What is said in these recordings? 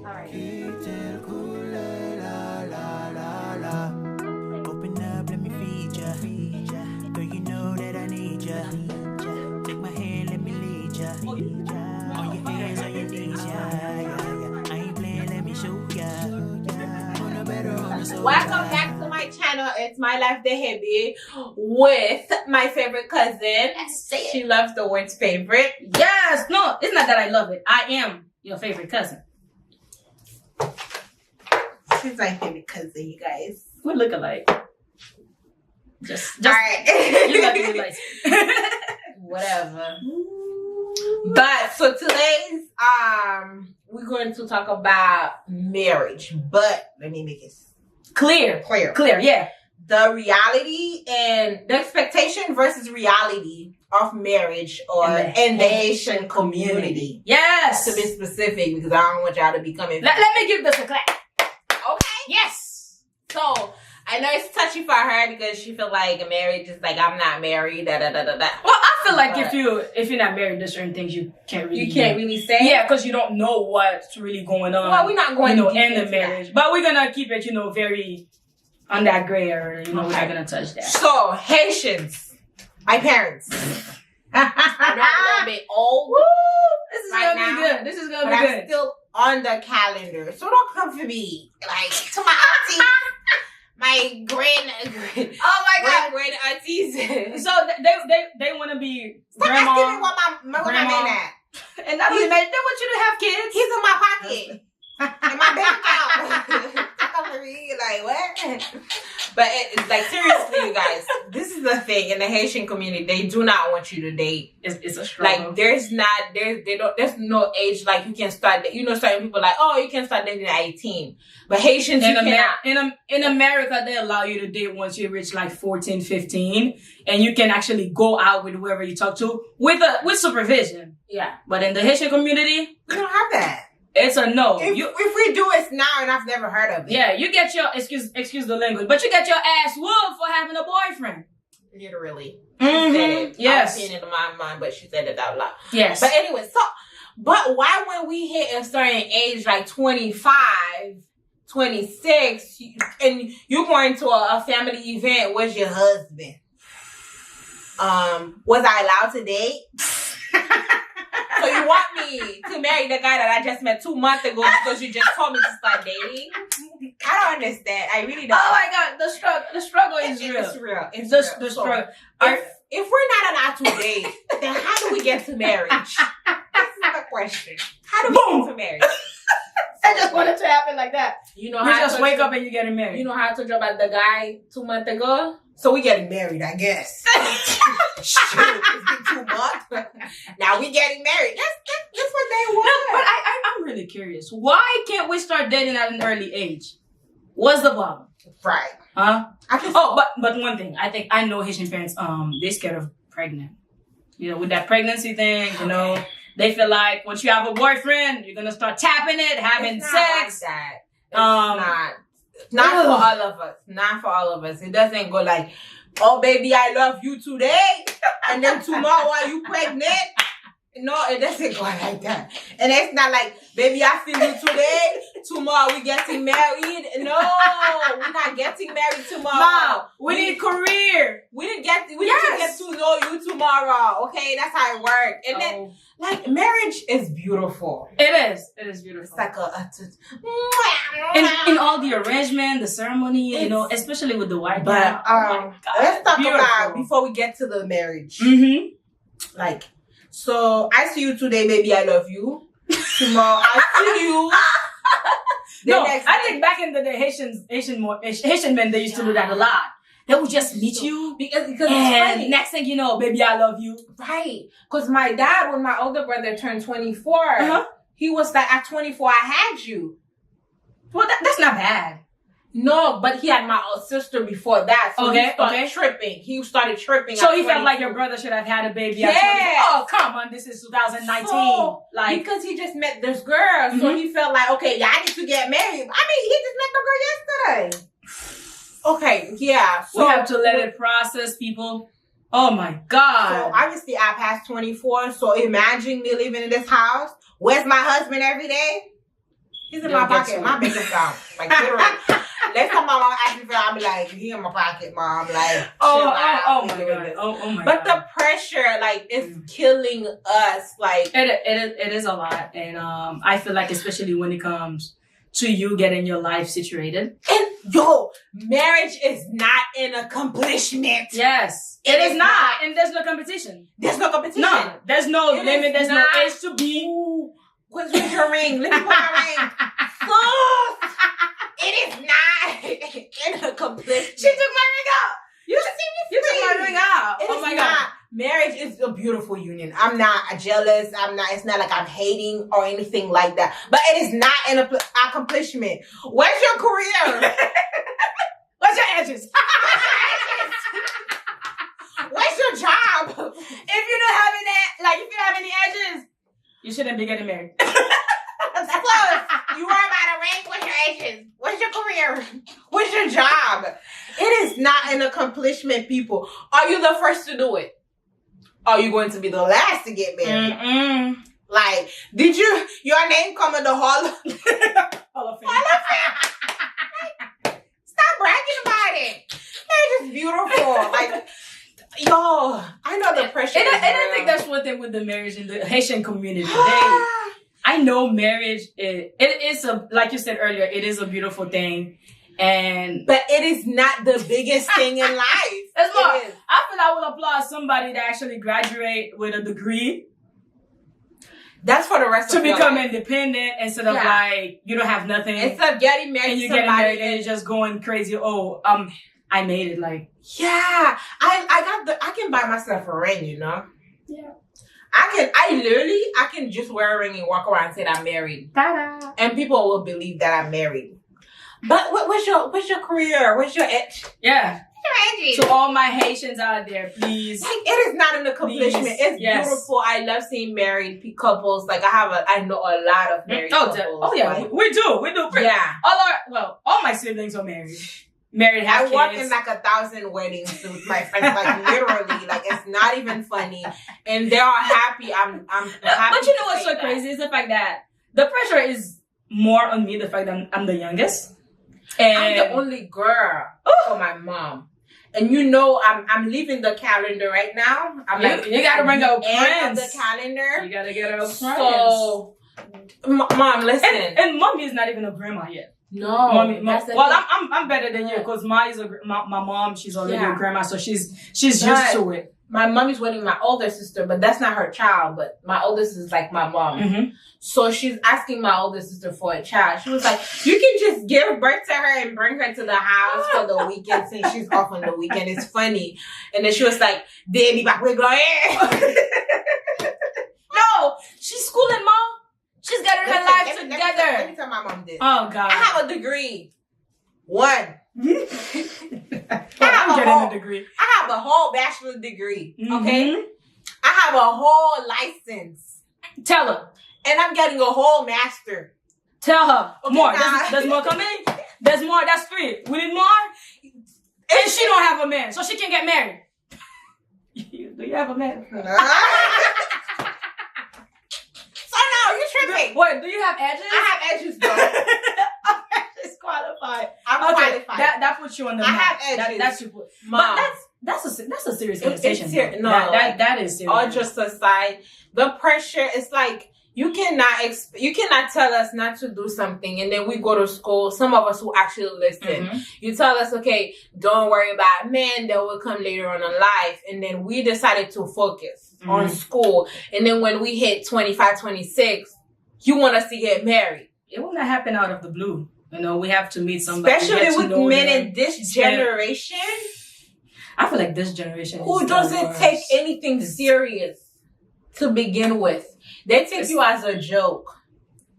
Alright. Open up, let me feed ya. Girl, you know that I need ya. Take my hand, let me lead ya. On your hands, on your knees, yeah. I ain't playing, let me show ya. On a better, on a soul. Welcome back to my channel. It's My Life the Heavy with my favorite cousin. She loves the word favorite. Yes, no, it's not that I love it. I am your favorite cousin. She's my favorite cousin, you guys. We look alike. Just all right. You got to be like whatever. But so today's we're going to talk about marriage, but let me make it clear, yeah. The reality and the expectation versus reality of marriage or in the Haitian community. Yes. To be specific, because I don't want y'all to be coming. Let me give this a clap. Okay. Yes. So I know it's touchy for her because she feel like marriage is like I'm not married. Da da da da da. Well, I feel like if you're not married, there's certain things you can't really say. Yeah, because you don't know what's really going on. Well, we're not going to end the marriage, but we're gonna keep it, very on that gray area. We're not gonna touch that. So Haitians, my parents. I'm a little bit old. Woo! This is right gonna now, be good. This is gonna be I'm good. still on the calendar, so don't come for me. Like to my aunties, my grand aunties. So they want to be Stop grandma. asking me what my man at. And not only that, they want you to have kids. He's in my pocket. In my bank account. Come for me, like what? But it's like seriously, you guys. This is the thing in the Haitian community. They do not want you to date. It's a struggle. Like there's no age like you can start. Certain people like you can start dating at 18, but Haitians in America they allow you to date once you reach like 14, 15, and you can actually go out with whoever you talk to with supervision. Yeah, but in the Haitian community, we don't have that. It's a no. If we do it now, and I've never heard of it. Yeah, you get your excuse the language, but you get your ass whooped for having a boyfriend. Literally. Mm-hmm. She said it. Yes. I was saying it in my mind, but she said it out loud. Yes. But anyway, but why when we hit a certain age, like 25, 26, and you're going to a family event, where's your husband? Was I allowed to date? So you want me to marry the guy that I just met 2 months ago because you just told me to start dating? I don't understand. I really don't. Oh my God, the struggle is real. It's real. It's the real. struggle. If we're not allowed to date, then how do we get to marriage? That's the question. How do we get to marriage? I just want it to happen like that. You know you how just wake up and you getting married. You know how I told you about the guy 2 months ago? So we getting married, I guess. Shoot, it's been 2 months. Now we getting married. That's what they want. No, but I'm really curious. Why can't we start dating at an early age? What's the problem? Right. Huh? But one thing. I know Haitian parents, they're scared of pregnant. With that pregnancy thing, they feel like once you have a boyfriend, you're going to start tapping it, having sex. Like that. It's not for all of us. Not for all of us. It doesn't go like, oh, baby, I love you today. And then tomorrow, are you pregnant? No, it doesn't go like that. And it's not like, baby, I feel you today. Tomorrow, we getting married. No, we're not getting married tomorrow. Mom, we need career. We need to get to know you tomorrow. Okay, that's how it works. And then, like, marriage is beautiful. It is. It is beautiful. It's like in all the arrangement, the ceremony, especially with the white man. Oh let's talk about before we get to the marriage. Mm-hmm. Like, so I see you today, baby. I love you. Tomorrow I see you. I think back in the day, Haitian men, they used to do that a lot. They would just meet you because and it's funny. next thing you know, baby, I love you. Right. Because my dad, when my older brother turned 24, he was like, at 24, I had you. Well, that's not bad. No, but he had my sister before that. So he started tripping. He started tripping. So he felt like your brother should have had a baby at 24. Oh, come on. This is 2019. So, because he just met this girl. So he felt like, okay, I need to get married. I mean, he just met the girl yesterday. Okay, yeah. So we have to let it process, people. Oh my God. So obviously I passed 24. So imagine me living in this house. Where's my husband every day? He's in my pocket, my bank account. Like literally. Next time my mom asks me for it, I'll be like, he in my pocket, mom. Like, oh my god. Oh my god. But the pressure, like, is killing us. Like, it is a lot. And I feel like especially when it comes to you getting your life situated. And yo, marriage is not an accomplishment. Yes. It is not. And there's no competition. There's no competition. No. There's no limit. There's no age to be. Where's your ring? Let me put my ring. Sus, it is not an accomplishment. She took my ring out. You took my ring out. Oh my god. Marriage is a beautiful union. I'm not jealous. It's not like I'm hating or anything like that. But it is not an accomplishment. Where's your career? Where's your edges? Where's your job? If you don't have any edges, you shouldn't be getting married. Plus, you worry about a ring. What's your edges? What's your career? What's your job? It is not an accomplishment, people. Are you the first to do it? Are you going to be the last to get married? Mm-mm. Like, did your name come in the Hall of Fame? Stop bragging about it. They're just beautiful. Like, yo, I know the pressure. And I think that's one thing with the marriage in the Haitian community. I know marriage, it is like you said earlier, it is a beautiful thing. But it is not the biggest thing in life. That's more. I feel I will applaud somebody that actually graduate with a degree. That's for the rest of your life. To become independent instead of like, you don't have nothing. Instead of getting married and you're getting married and you're just going crazy. Oh, I made it. Like, yeah, I can buy myself a ring, you know? Yeah. I can just wear a ring and walk around and say that I'm married. Ta-da. And people will believe that I'm married. But what's your career? What's your edge? Yeah. To all my Haitians out there, please. Like, it is not an accomplishment. Please. It's beautiful. I love seeing married couples. Like I know a lot of married couples. Oh yeah, like, we do. Yeah. All my siblings are married. I walk in like 1,000 weddings with my friends, like literally, like it's not even funny, and they're all happy. I'm happy. But you know what's so crazy is the fact that the pressure is more on me. The fact that I'm the youngest, and I'm the only girl for my mom. And you know, I'm leaving the calendar right now. You gotta bring up friends. The calendar. You gotta get our friends. So, mom, listen. And mommy is not even a grandma yet. No, mommy. Well, I'm better than you because my mom. She's already a grandma, so she's used to it. My mommy's wedding my older sister, but that's not her child. But my oldest is like my mom. Mm-hmm. So she's asking my older sister for a child. She was like, "You can just give birth to her and bring her to the house for the weekend since she's off on the weekend." It's funny. And then she was like, "Daddy, back we go." No, she's schooling, mom. She's getting her life together. Let me tell my mom this. Oh, God. I have a degree. One. I'm getting a degree. I have a whole bachelor's degree. Okay? I have a whole license. Tell her. And I'm getting a whole master. Tell her. Okay, more. There's more coming. There's more. That's 3. We need more. And she don't have a man, so she can get married. Do you have a man? Tripping. What? Do you have edges? I have edges, though. I'm qualified. I'm qualified. That puts you on the map. I have edges. That's your put. But that's a serious conversation. No, that is serious. All just aside, the pressure is like you cannot tell us not to do something, and then we go to school. Some of us who actually listen, you tell us, okay, don't worry about men. That will come later on in life, and then we decided to focus on school, and then when we hit 25, 26. You want us to get married. It will not happen out of the blue. You know, we have to meet somebody. Especially with men in this generation. I feel like this generation who doesn't take anything serious to begin with. They take you as a joke.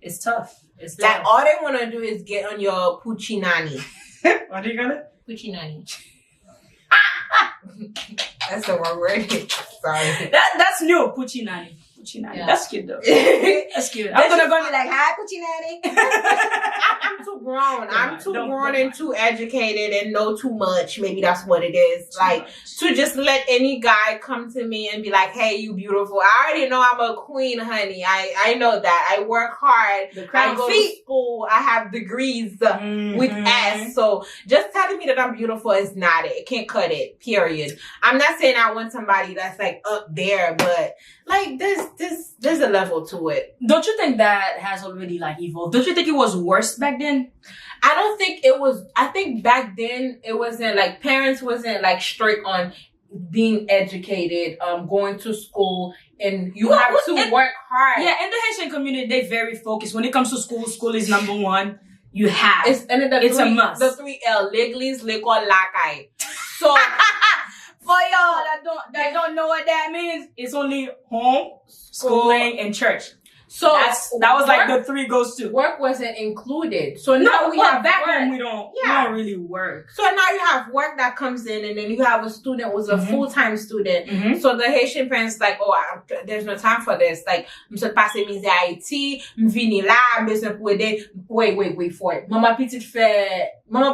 It's tough. Like, all they want to do is get on your puchinani. What are you gonna? Puchinani. That's the wrong word. Sorry. That's new, puchinani. Yeah. That's cute though. That's cute. I'm gonna go and be like, hi, Puchinani. I'm too grown. I'm too grown and too educated and know too much. Maybe that's what it is. Like, to just let any guy come to me and be like, hey, you beautiful. I already know I'm a queen, honey. I know that. I work hard. I go to school. I have degrees with S. So just telling me that I'm beautiful is not it. It can't cut it, period. I'm not saying I want somebody that's like up there, but like there's a level to it. Don't you think that has already like evolved? Don't you think it was worse back then? I don't think it was. I think back then it wasn't like parents wasn't like strict on being educated, going to school, and you have to work hard. Yeah, in the Haitian community, they very focused. When it comes to school, school is number one. You have. It's a must. The 3L, l'église, l'école, lakai. So for y'all that don't know what that means, it's only home, schooling, and church. So that was like the three goes to. Work wasn't included. So now we have back work. When we don't really work. So now you have work that comes in, and then you have a student who's a full-time student. So the Haitian parents like, there's no time for this. Like, I'm supposed to pass mes Haiti, m'vini là, besoin pour aider. Wait for it. Maman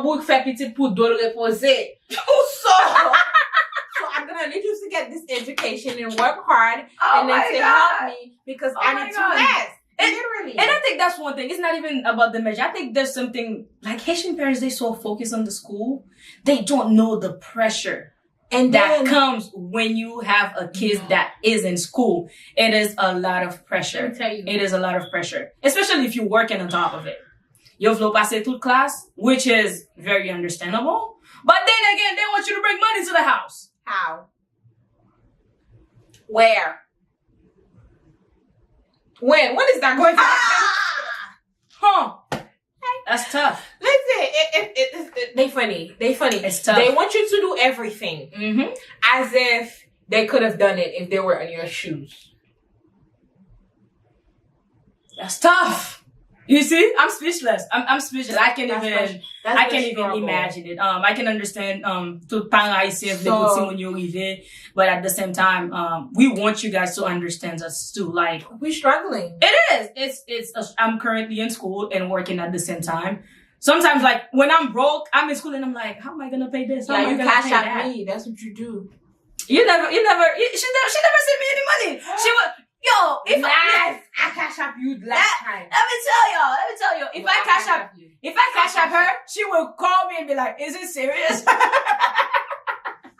Bouk fait petite pour dole reposer. So I'm gonna need you to get this education and work hard and then to help me because I need to last. Literally. And I think that's one thing. It's not even about the measure. I think there's something like Haitian parents, they so focused on the school. They don't know the pressure and that comes when you have a kid that is in school. It is a lot of pressure. Let me tell you. It is a lot of pressure. Especially if you're working on top of it. You've passé toute class, which is very understandable. But then again, they want you to bring money to the house. How? Where? When? When is that going to happen? That's tough. Listen, they funny. It's tough. They want you to do everything. As if they could have done it if they were in your shoes. That's tough. You see, I'm speechless. I'm speechless. I can't even imagine it. I can understand tout parents haïtiens but at the same time, we want you guys to understand us too. Like, we're struggling. It is. I'm currently in school and working at the same time. Sometimes, like when I'm broke, I'm in school and I'm like, how am I gonna pay this? How am I gonna cash pay out that? me. That's what you do. She never sent me any money. She was. Yo, I cash up you last time. Let me tell you. If I cash up her, she will call me and be like, "Is it serious?" I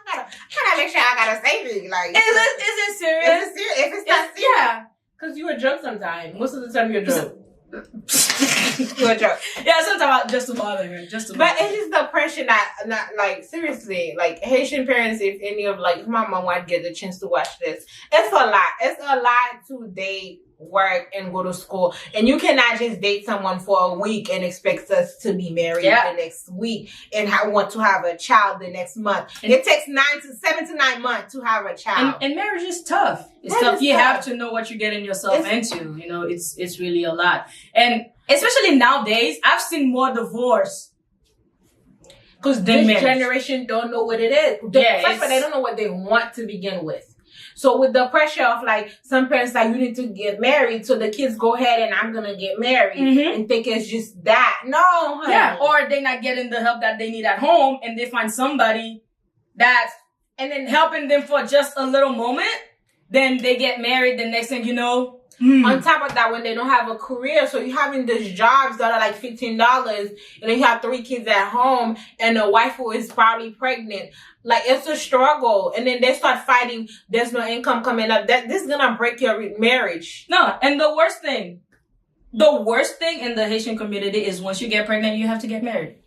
gotta make sure I gotta save it. Like, is it serious? If it's not serious, yeah. Because you a joke sometimes. Most of the time you're a joke. You're a joke. Yeah, sometimes just to bother her. But it's just the pressure not like seriously, like Haitian parents, if any of like my mom might get the chance to watch this, it's a lot. It's a lot to date, work, and go to school. And you cannot just date someone for a week and expect us to be married the next week and want to have a child the next month. And it takes 7 to 9 months to have a child. And marriage is tough. It's tough. You have to know what you're getting yourself into. You know, it's really a lot. And especially nowadays, I've seen more divorce. Because this generation don't know what it is. First of all, they don't know what they want to begin with. So with the pressure of like some parents like you need to get married, so the kids go ahead and I'm gonna get married and think it's just that. No, honey. Yeah, or they're not getting the help that they need at home, and they find somebody that's and then helping them for just a little moment. Then they get married. The next thing you know. On top of that, when they don't have a career, so you're having these jobs that are like $15, and then you have 3 kids at home, and the wife who is probably pregnant. Like, it's a struggle, and then they start fighting. There's no income coming up. This is gonna break your marriage. No, and the worst thing in the Haitian community is once you get pregnant, you have to get married.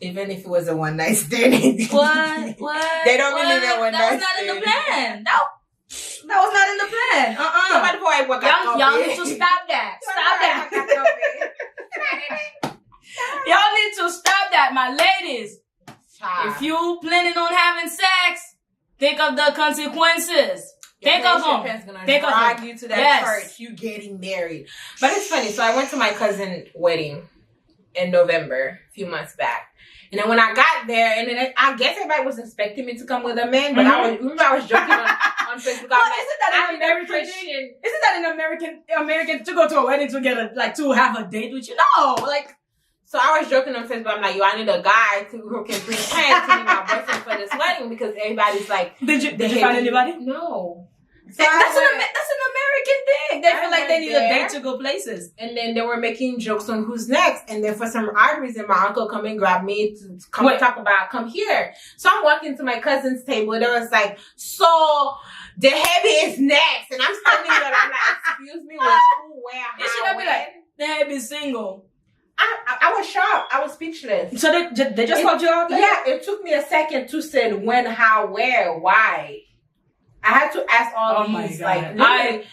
Even if it was a one night stand. What? They don't believe in one night stand. That was not in the plan. That was not in the plan. Y'all need to stop that. Y'all need to stop that, my ladies. If you planning on having sex, think of the consequences. Think of them. Think of drag you to that church. You getting married. But it's funny. So I went to my cousin's wedding in November, a few months back. And then when I got there, and then I guess everybody was expecting me to come with a man, but I was joking on Facebook. Well, isn't that an American thing? Isn't that an American to go to a wedding to get to have a date with you? No, like So I was joking on Facebook. I'm like, yo, I need a guy who can bring pants to be my boyfriend for this wedding because everybody's like, did you find anybody? No. So that's an American thing. They feel like they need a date to go places. And then they were making jokes on who's next. And then for some odd reason, my uncle come and grab me to come talk about, come here. So I'm walking to my cousin's table. And it was like, so the heavy is next. And I'm standing there. I'm like, excuse me, with who, where, how, it should have been like, the heavy single. I was shocked. I was speechless. So they just called you out there? Yeah, it took me a second to say when, how, where, why. I had to ask all these, like,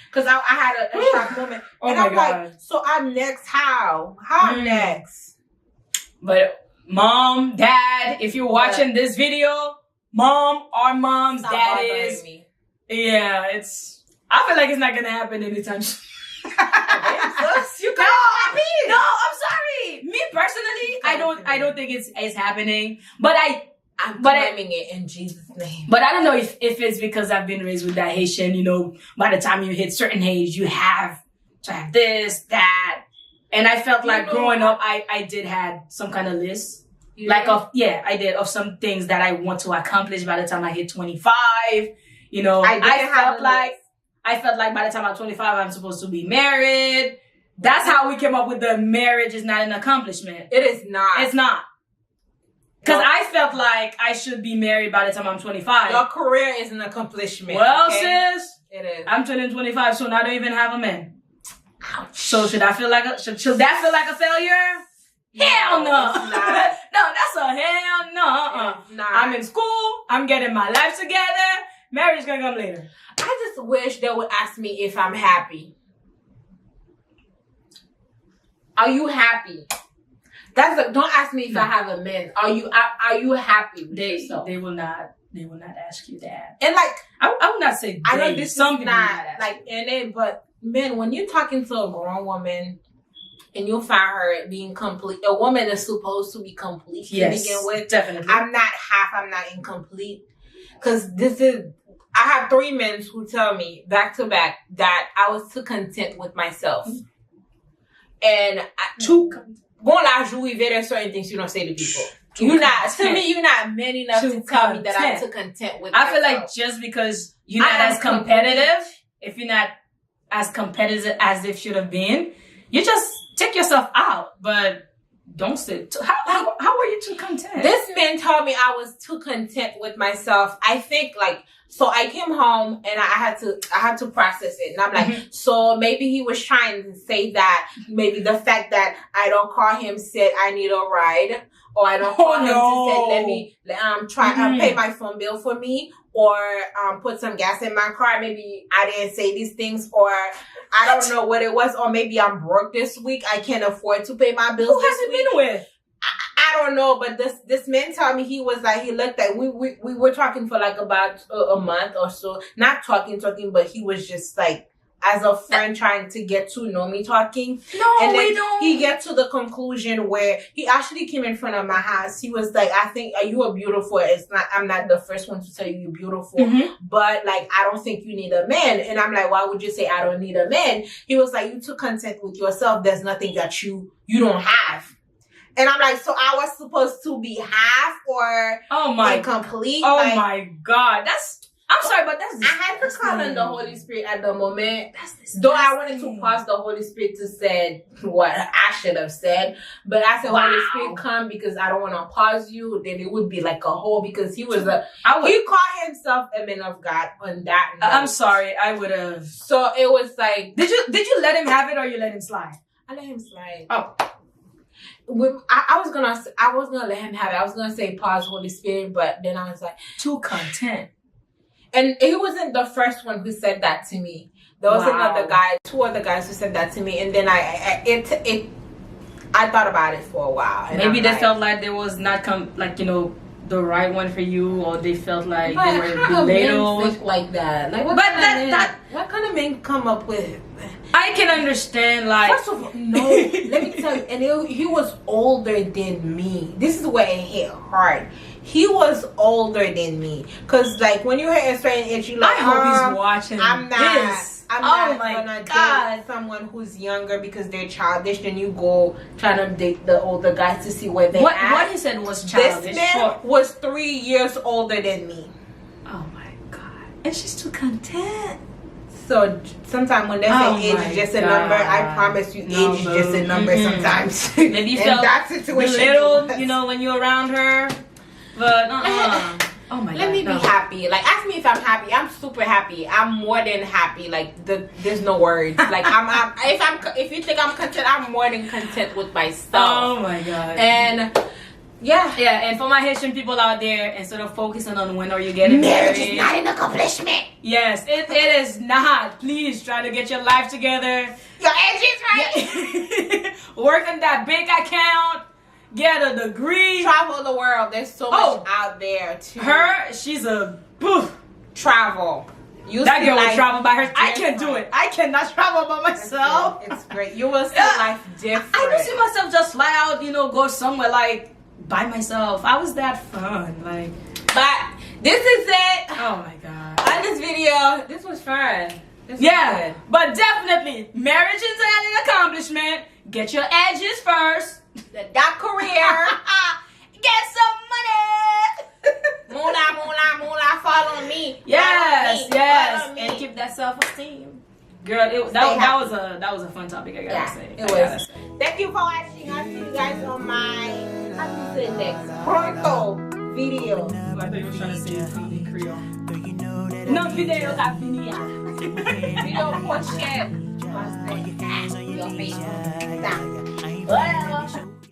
because I had a shock moment. And I'm like, so I'm next, how? How I'm next? But mom, dad, if you're watching this video, mom, our moms, dad is, yeah, I feel like it's not going to happen anytime soon. No, I'm sorry. Me personally, I don't think it's happening. But I'm blaming it in Jesus' name. But I don't know if it's because I've been raised with that Haitian, you know, by the time you hit certain age, you have to have this, that. And I felt like growing up, I did have some kind of list. I did, of some things that I want to accomplish by the time I hit 25. You know, I felt like by the time I'm 25, I'm supposed to be married. That's how we came up with the marriage is not an accomplishment. It is not. It's not. Because I felt like I should be married by the time I'm 25. Your career is an accomplishment. Well, sis. It is. I'm turning 25, so now I don't even have a man. Ouch. So should I feel like should that feel like a failure? Hell no. No, that's a hell no. I'm in school. I'm getting my life together. Marriage gonna come later. I just wish they would ask me if I'm happy. Are you happy? Don't ask me if I have a man. Are you happy with yourself? They will not ask you that. And like I would not say I know this some is not like in it, but man, when you're talking to a grown woman and you find her being complete, a woman is supposed to be complete to begin with. Definitely. I'm not half, I'm not incomplete. Cause I have 3 men who tell me back to back that I was too content with myself. And bon la jouer there's certain things you don't say to people. You're not man enough to tell me that I'm too content with myself. I feel like just because you're not as competitive, if you're not as competitive as they should have been, you just take yourself out. But don't say, how are you too content? This man told me I was too content with myself. I think so I came home and I had to process it. And I'm like, so maybe he was trying to say that maybe the fact that I don't call him said I need a ride, or I don't call him to say let me pay my phone bill for me, or put some gas in my car. Maybe I didn't say these things, or I don't know what it was, or maybe I'm broke this week. I can't afford to pay my bills. Who has it been with? I don't know, but this man told me he looked at we were talking for like about a month or so. Not talking, but he was just like as a friend trying to get to know me talking. No, and then we don't. He get to the conclusion where he actually came in front of my house. He was like, I think you are beautiful. I'm not the first one to tell you you're beautiful, but like, I don't think you need a man. And I'm like, why would you say I don't need a man? He was like, you too content with yourself. There's nothing that you don't have. And I'm like, so I was supposed to be half or incomplete? Oh my God. I'm sorry, but that's I had to call on the Holy Spirit at the moment. Though I wanted to pause the Holy Spirit to say what I should have said. But I said, Holy Spirit, come, because I don't want to pause you. Then it would be like a hole, because he was he called himself a man of God on that note. I'm sorry, I would have. So it was like, did you let him have it, or you let him slide? I let him slide. Oh. I was gonna let him have it. I was gonna say pause, Holy Spirit, but then I was like, too content. And he wasn't the first one who said that to me. There was another guy, 2 other guys who said that to me, and then I thought about it for a while. And maybe they felt like there was not the right one for you, or they felt like they were belittled. Think like that. Like, what kind of men come up with? I can understand, like... First of all, no, let me tell you, and he was older than me. This is where it hit hard. He was older than me. Because, like, when you're at a certain age, you're like, I hope he's watching this. I'm Oh not my gonna God. date someone who's younger because they're childish. Then you go trying to date the older guys to see where they're at. What you said was childish. This man was 3 years older than me. Oh my God. And she's too content. So sometimes when they say age is just a number, I promise you, age is just a number sometimes. Maybe you felt that situation belittled, you know, when you're around her. But oh my God. Let me be happy. Like, ask me if I'm happy. I'm super happy. I'm more than happy. Like, there's no words. Like, if you think I'm content, I'm more than content with myself. Oh my God. And yeah, and for my Haitian people out there, instead of focusing on when are you getting marriage married, is not an accomplishment. Yes, it is not. Please try to get your life together. Your age is right. Work on that bank account. Get a degree. Travel the world. There's so much out there too. She's a poof. Travel. That girl will travel by herself. I can't do it. I cannot travel by myself. It's great. You will see life different. I don't see myself just fly out, go somewhere like by myself. I was that fun. Like, but this is it. Oh my God. On this video, this was fun. This was good. But definitely, marriage is an accomplishment. Get your edges first. That career. Get some money. Moolah, follow me. Yes, follow me. And keep that self-esteem. Girl, that was a fun topic, I gotta say. It was. Thank you for watching. I'll see you guys on my next pronto video. I thought you were trying to say something in Creole. No video, that video. Video for share. Your face. Whatever.